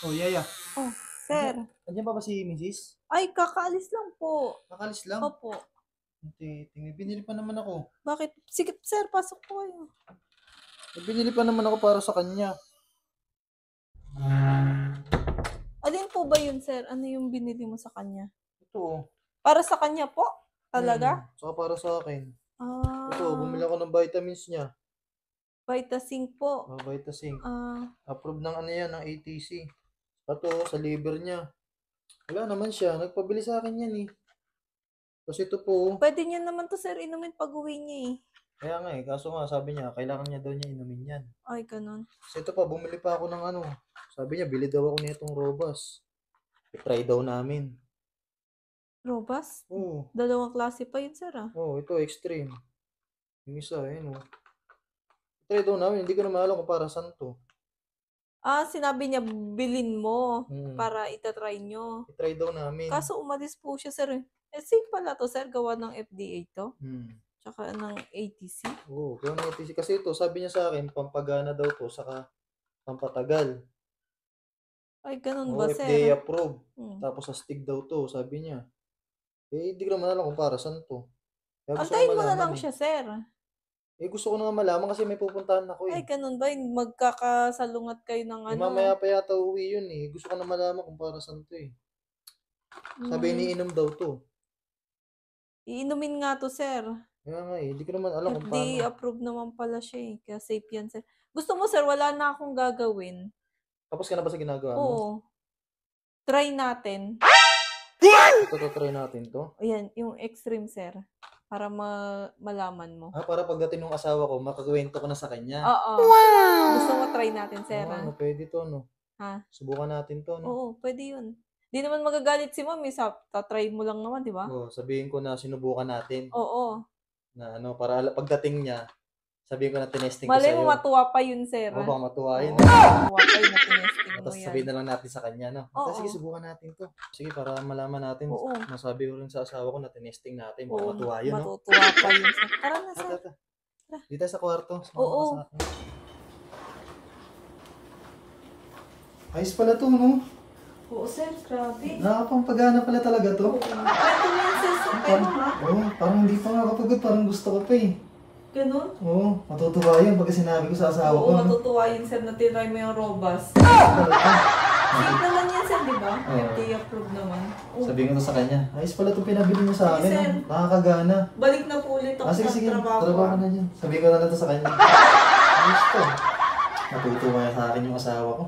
Oh, Yaya. Oh, sir. Andiyan pa ba si Mrs.? Ay, kakaalis lang po. Nakalis lang. Opo. Tingin, binili pa naman ako. Bakit? Sige, sir, pasok po kayo. Binili pa naman ako para sa kanya. Alin po ba yun, sir? Ano yung binili mo sa kanya? Ito oh. Para sa kanya po? Talaga? Saka para sa akin. Ah, Ito, bumili ako ng vitamins niya. Vitasync po. Vitasync. Ah, Approve ng ano yan, ng ATC. Ito, sa liver niya. Wala naman siya. Nagpabili sa akin yan eh. Kasi ito po. pwede niya naman to, sir, inumin pag-uwi niya eh. Kaya nga eh. Kaso nga, sabi niya, kailangan niya daw niya inumin yan. Ay, ganun. Kasi ito pa, bumili pa ako ng ano. Sabi niya, bili daw ako nitong Robas. I-try daw namin. Robust? Oo. Dalawang klase pa yun, sir ah. Oo, ito extreme. Yung isa, ayun oh. I-try daw namin. Hindi ko na maalam kung para saan to. Ah, sinabi niya bilin mo Hmm. para itatry nyo. I-try daw namin. Kaso umalis po siya, sir. Eh, safe pala to, sir. Gawa ng FDA to. Tsaka ng ATC. Oo, kaya may ATC. Kasi ito, sabi niya sa akin, pampagana daw to, saka pampatagal. Ay, ganun Oo, ba, FDA sir? approved. Tapos astig daw to, sabi niya. Eh, hindi ko naman alam kung para saan to. Kaya gusto ko Antayin mo na malaman lang eh. siya, sir. Eh, gusto ko na nga malaman kasi may pupuntahan ako Ay, eh. ganun ba? Magkakasalungat kayo ng Eh, ano? mamaya pa yata uwi yun eh. Gusto ko na malaman kung para saan to eh. Sabi iniinom daw to. Iinumin nga to, sir. Kaya nga eh, hindi ko naman alam kung FDA paano. approved naman pala siya eh. Kaya safe yan, sir. Gusto mo, sir, wala na akong gagawin. Tapos ka na ba sa ginagawa mo? Oo. Try natin. Ito, try natin to. Ayan, yung extreme, sir. Para malaman mo. Ah, para pagdating ng asawa ko, makakwento ko na sa kanya. Oo. Wow! Gusto mo try natin, sir? Oo, pwede to, no? Ha? Subukan natin to, no? Oo, pwede yun. Di naman magagalit si mami. Tatry mo lang naman, di ba? Oo, sabihin ko na sinubukan natin. Oo. Na ano, para pagdating niya, sabihin ko na tinesting ko Malay sa'yo. mo matuwa pa yun, sir. Oo, baka matuwa yun. Matuwa pa yun na tinesting mo Tapos yan. sabihin na lang natin sa kanya, no? Oo. Sige, subukan natin to. Sige, para malaman natin. Oo. Masabi ko rin sa asawa ko na tinesting natin. Baka Oo, matuwa yun, no? matutuwa pa yun, sir. Tara na, sir. Tara. Dito sa kwarto. Oo. Sa akin. Ayos pala to, no? Oo, sir. Grabe. Nakakapampagana pala talaga to. Pwede mo yan, sir. Pero ha? Oo, parang hindi pa nga kapagod. Parang gusto ko pa eh. Ganun? Oo, matutuwa yun pagka sinabi ko sa asawa ko. Oo, no? matutuwa yun, sir, na tinry mo yung Robust. Talaga. Safe naman yan, sir, di ba? Oo. FDA approved naman. Oo. Sabihin ko to sa kanya. Ayos pala itong pinabili mo sa akin. Sige, sir. no? Nakakagana. Balik na po ulit ako Sige, sa sige. trabaho. Trabaho na dyan. Sabihin ko na lang to sa kanya. Ayos to. Natutuwa sa akin yung asawa ko.